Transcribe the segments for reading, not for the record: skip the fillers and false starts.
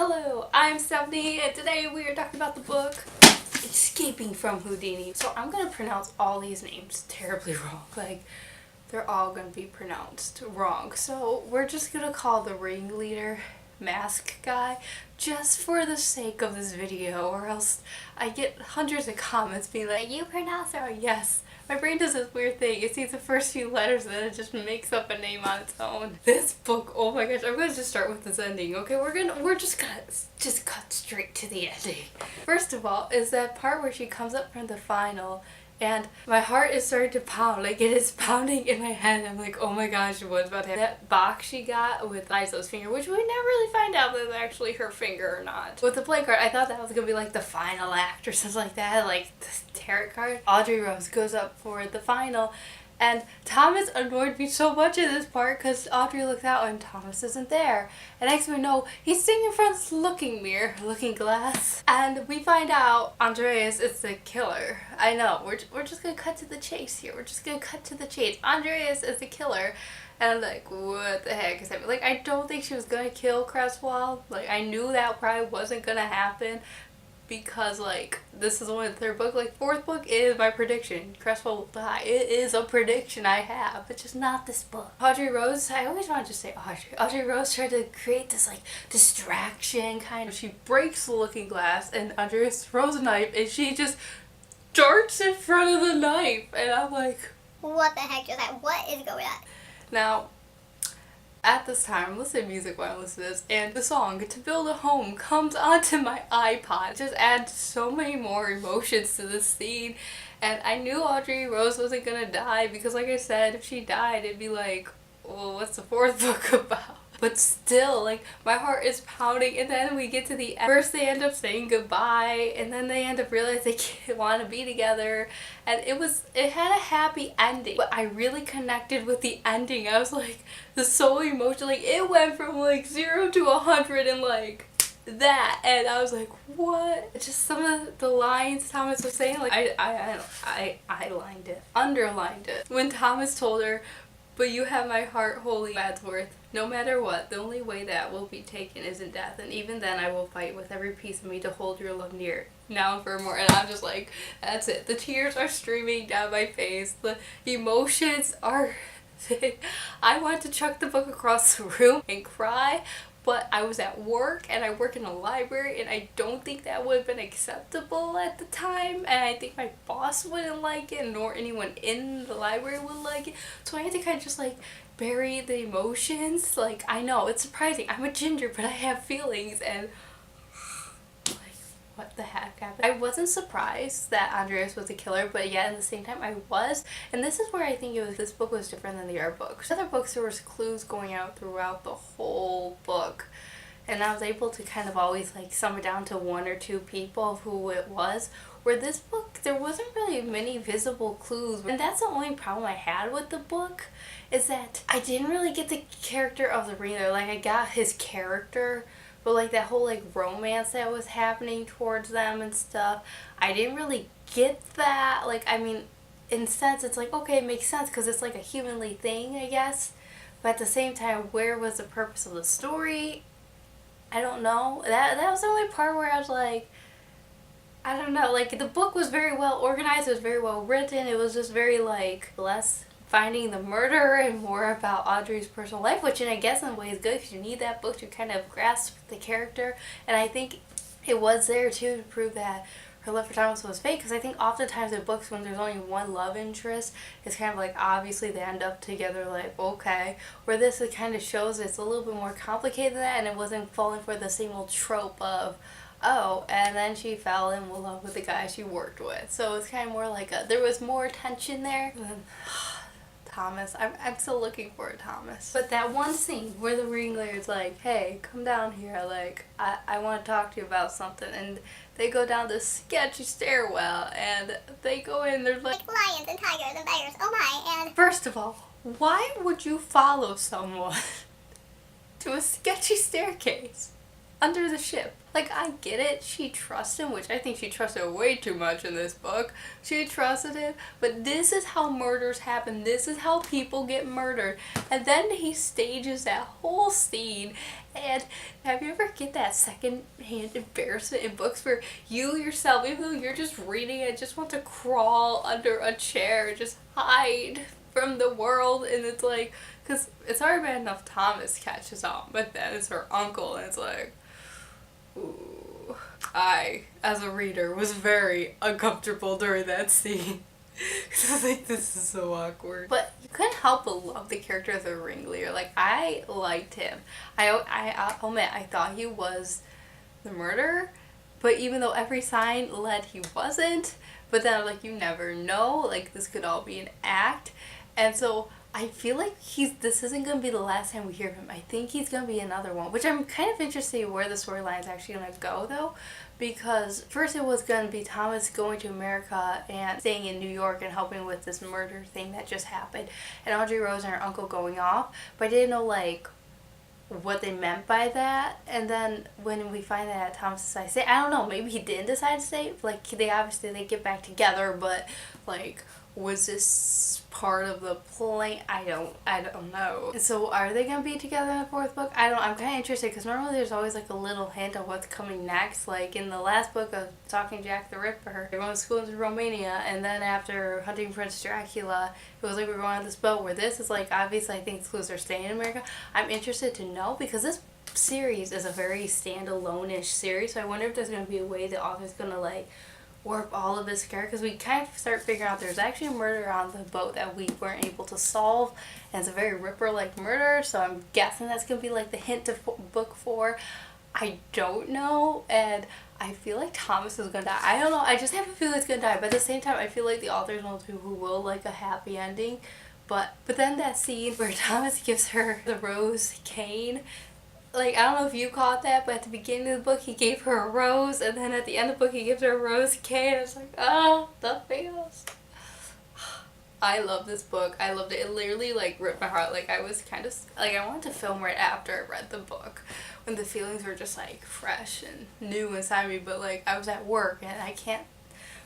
Hello, I'm Stephanie, and today we are talking about the book Escaping from Houdini. So I'm gonna pronounce all these names terribly wrong. Like, they're all gonna be pronounced wrong. So we're just gonna call the ringleader mask guy just for the sake of this video, or else I get hundreds of comments being like, you pronounce it wrong. Yes. My brain does this weird thing. It sees the first few letters and then it just makes up a name on its own. This book, oh my gosh, I'm gonna just start with this ending, okay? We're just gonna cut straight to the ending. First of all, is that part where she comes up from the final and my heart is starting to pound. Like, it is pounding in my head. I'm like, oh my gosh, what's about to happen? That box she got with Liza's finger, which we never really find out if it's actually her finger or not. With the play card, I thought that was gonna be like the final act or something like that, like this tarot card. Audrey Rose goes up for the final, and Thomas annoyed me so much in this part because Audrey looks out and Thomas isn't there. And next thing we know, he's sitting in front of this looking glass. And we find out Andreas is the killer. I know, we're just gonna cut to the chase here. We're just gonna cut to the chase. Andreas is the killer. And I'm like, what the heck is happening? Like, I don't think she was gonna kill Cresswell. Like, I knew that probably wasn't gonna happen. Because, like, this is only the third book. Like, fourth book is my prediction. Cresswell will die. It is a prediction I have, but just not this book. Audrey Rose, I always want to just say Audrey. Audrey Rose tried to create this, like, distraction kind of. She breaks the looking glass and Andreas throws a knife and she just darts in front of the knife. And I'm like, what the heck is that? What is going on? Now, at this time, I'm listening to music while I listen to this, and the song To Build a Home comes onto my iPod. It just adds so many more emotions to this scene. And I knew Audrey Rose wasn't gonna die because, like I said, if she died, it'd be like, well, what's the fourth book about? But still, like, my heart is pounding, and then we get to the end. First they end up saying goodbye, and then they end up realizing they can't want to be together, and it had a happy ending. But I really connected with the ending. I was like, this so emotional. Like, it went from like 0 to 100 and like that, and I was like, what? Just some of the lines Thomas was saying, like, I underlined it. When Thomas told her, but you have my heart wholly, Wadsworth. No matter what, the only way that will be taken is in death, and even then I will fight with every piece of me to hold your love near, now and forevermore. And I'm just like, that's it. The tears are streaming down my face. The emotions are... I want to chuck the book across the room and cry, but I was at work and I work in a library and I don't think that would have been acceptable at the time, and I think my boss wouldn't like it, nor anyone in the library would like it, so I had to kind of just like bury the emotions. Like, I know, it's surprising. I'm a ginger, but I have feelings, and like, what the heck happened? I wasn't surprised that Andreas was a killer, but yet at the same time I was, and this is where I think this book was different than the other books. Other books, there was clues going out throughout the whole book, and I was able to kind of always like sum it down to one or two people of who it was. Where this book, there wasn't really many visible clues, and that's the only problem I had with the book, is that I didn't really get the character of the ringleader. Like, I got his character, but like that whole like romance that was happening towards them and stuff, I didn't really get that. Like, I mean, in a sense it's like, okay, it makes sense because it's like a humanly thing, I guess, but at the same time, where was the purpose of the story? I don't know. That was the only part where I was like, I don't know, like, the book was very well organized, it was very well written, it was just very, like, less finding the murderer and more about Audrey's personal life, which I guess in a way is good because you need that book to kind of grasp the character, and I think it was there too to prove that her love for Thomas was fake, because I think oftentimes in books when there's only one love interest, it's kind of like obviously they end up together, like, okay, where this it kind of shows it's a little bit more complicated than that, and it wasn't falling for the same old trope of, oh, and then she fell in love with the guy she worked with. So it's kind of more like there was more tension there. And then, Thomas, I'm still looking for Thomas. But that one scene where the ringleader's like, hey, come down here, like, I want to talk to you about something, and they go down this sketchy stairwell, and they go in, there's like lions and tigers and bears, oh my, and... First of all, why would you follow someone to a sketchy staircase? under the ship. Like, I get it, she trusts him, which I think she trusted way too much in this book. She trusted him, but this is how murders happen. This is how people get murdered. And then he stages that whole scene. And have you ever get that second-hand embarrassment in books where you yourself, even though you're just reading it, just want to crawl under a chair, just hide from the world? And it's like, because it's already bad enough Thomas catches on, but then it's her uncle, and it's like, ooh. I, as a reader, was very uncomfortable during that scene. Because I was like, this is so awkward. But you couldn't help but love the character of the ringleader. Like, I liked him. I'll admit, I thought he was the murderer, but even though every sign led he wasn't, but then I'm like, you never know. Like, this could all be an act. And so I feel like this isn't going to be the last time we hear of him. I think he's going to be another one, which I'm kind of interested in where the storyline is actually going to go, though, because first it was going to be Thomas going to America and staying in New York and helping with this murder thing that just happened, and Audrey Rose and her uncle going off, but I didn't know, like, what they meant by that. And then when we find that Thomas decided to stay, I don't know, maybe he didn't decide to stay. Like, they get back together, but, like, was this part of the plan? I don't know. So are they gonna be together in the fourth book? I'm kind of interested, because normally there's always like a little hint of what's coming next. Like in the last book of Stalking Jack the Ripper, they're going to school in Romania, and then after Hunting Prince Dracula, it was like we're going on this boat, where this is like, obviously I think clues are staying in America. I'm interested to know, because this series is a very standalone-ish series, so I wonder if there's going to be a way the author's going to like warp all of his characters, because we kind of start figuring out there's actually a murder on the boat that we weren't able to solve, and it's a very Ripper-like murder, so I'm guessing that's going to be like the hint to book 4. I don't know, and I feel like Thomas is going to die. I don't know, I just have a feeling it's going to die, but at the same time, I feel like the author's one of the people who will like a happy ending, but then that scene where Thomas gives her the rose cane, like, I don't know if you caught that, but at the beginning of the book, he gave her a rose, and then at the end of the book, he gives her a rose cane. I was like, oh, the feels. I love this book. I loved it. It literally, like, ripped my heart. Like, I was kind of, like, I wanted to film right after I read the book, when the feelings were just, like, fresh and new inside me, but, like, I was at work, and I can't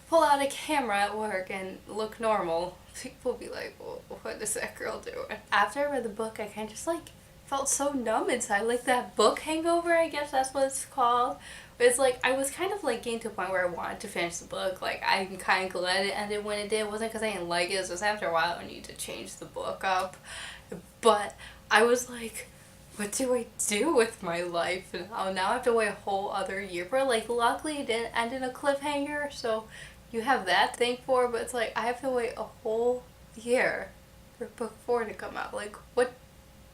pull out a camera at work and look normal. People be like, well, what is that girl doing? After I read the book, I kind of just, like, felt so numb inside, like that book hangover, I guess that's what it's called. But it's like, I was kind of like getting to a point where I wanted to finish the book. Like, I'm kind of glad it ended when it did. It wasn't because I didn't like it, it was just after a while I need to change the book up. But I was like, what do I do with my life now? Now I have to wait a whole other year for it. Like, luckily it didn't end in a cliffhanger, so you have that to thank for, but it's like, I have to wait a whole year for book 4 to come out. Like, what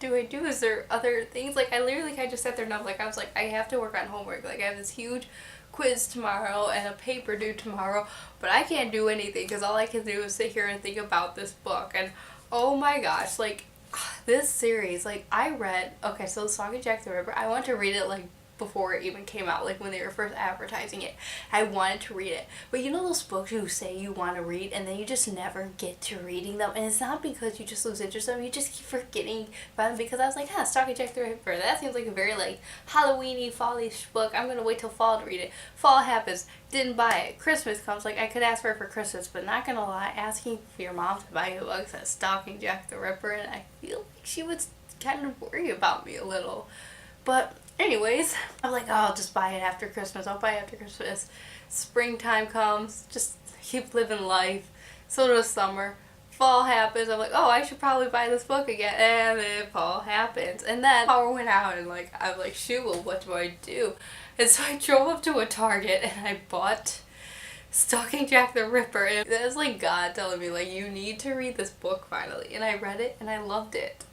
do I do? Is there other things? Like, I literally kind of just sat there and like, I was like, I have to work on homework. Like, I have this huge quiz tomorrow and a paper due tomorrow, but I can't do anything because all I can do is sit here and think about this book. And oh my gosh, like, this series, like, I read, okay, so the Song of Jack the Ripper, I wanted to read it, like, before it even came out, like when they were first advertising it. I wanted to read it, but you know those books you say you want to read and then you just never get to reading them, and it's not because you just lose interest in them, you just keep forgetting about them. Because I was like, Stalking Jack the Ripper, that seems like a very like Halloween-y, fall-ish book, I'm gonna wait till fall to read it. Fall happens, didn't buy it. Christmas comes, like I could ask for it for Christmas, but not gonna lie, asking for your mom to buy you a book that Stalking Jack the Ripper, and I feel like she would kind of worry about me a little. But anyways, I'm like, oh, I'll just buy it after Christmas. I'll buy it after Christmas. Springtime comes, just keep living life. So does summer. Fall happens. I'm like, oh, I should probably buy this book again. And then fall happens. And then power went out, and like, I'm like, shoot, well, what do I do? And so I drove up to a Target and I bought Stalking Jack the Ripper. And it was like God telling me, like, you need to read this book finally. And I read it and I loved it.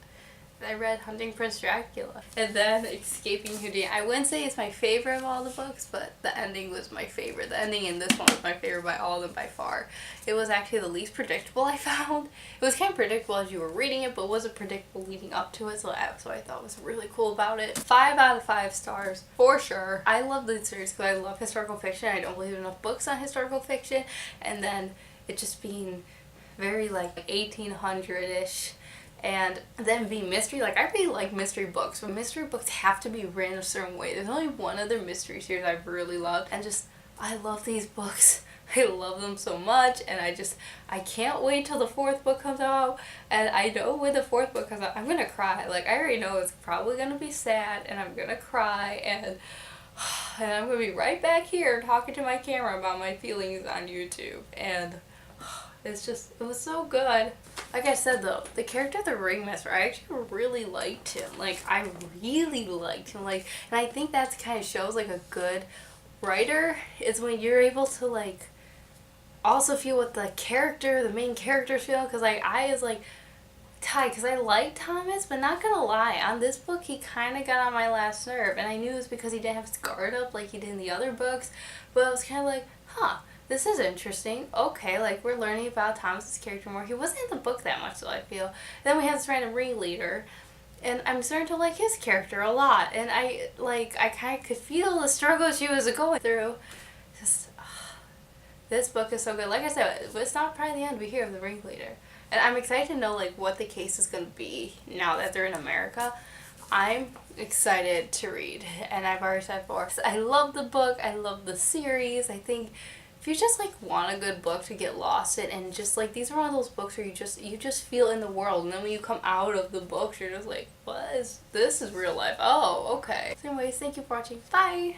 I read Hunting Prince Dracula, and then Escaping Houdini. I wouldn't say it's my favorite of all the books, but the ending was my favorite. The ending in this one was my favorite by all of them by far. It was actually the least predictable I found. It was kind of predictable as you were reading it, but wasn't predictable leading up to it, so that's what I thought was really cool about it. 5 out of 5 stars, for sure. I love the series because I love historical fiction. I don't believe enough books on historical fiction, and then it just being very like 1800-ish, and then be mystery. Like, I really like mystery books, but mystery books have to be written a certain way. There's only one other mystery series I really love, and just, I love these books. I love them so much, and I can't wait till the 4th book comes out, and I know when the 4th book comes out, I'm gonna cry. Like, I already know it's probably gonna be sad, and I'm gonna cry, and I'm gonna be right back here talking to my camera about my feelings on YouTube, and it was so good. Like I said though, the character of the Ringmaster, I actually really liked him. Like, I really liked him. Like, and I think that's kind of shows like a good writer is when you're able to like also feel what the main character's feeling. Because like I was like tied because I liked Thomas, but not gonna lie, on this book he kind of got on my last nerve, and I knew it was because he didn't have his guard up like he did in the other books. But I was kind of like, huh, this is interesting. Okay, like we're learning about Thomas's character more. He wasn't in the book that much, so I feel. And then we have this random ringleader, and I'm starting to like his character a lot. And I kind of could feel the struggle she was going through. Just this book is so good. Like I said, it's not probably the end we hear of the ringleader, and I'm excited to know like what the case is gonna be now that they're in America. I'm excited to read, and I've already said before, I love the book. I love the series. I think if you just like want a good book to get lost in, and just like these are one of those books where you just feel in the world, and then when you come out of the books you're just like, this is real life. Oh, okay. So anyways, thank you for watching. Bye.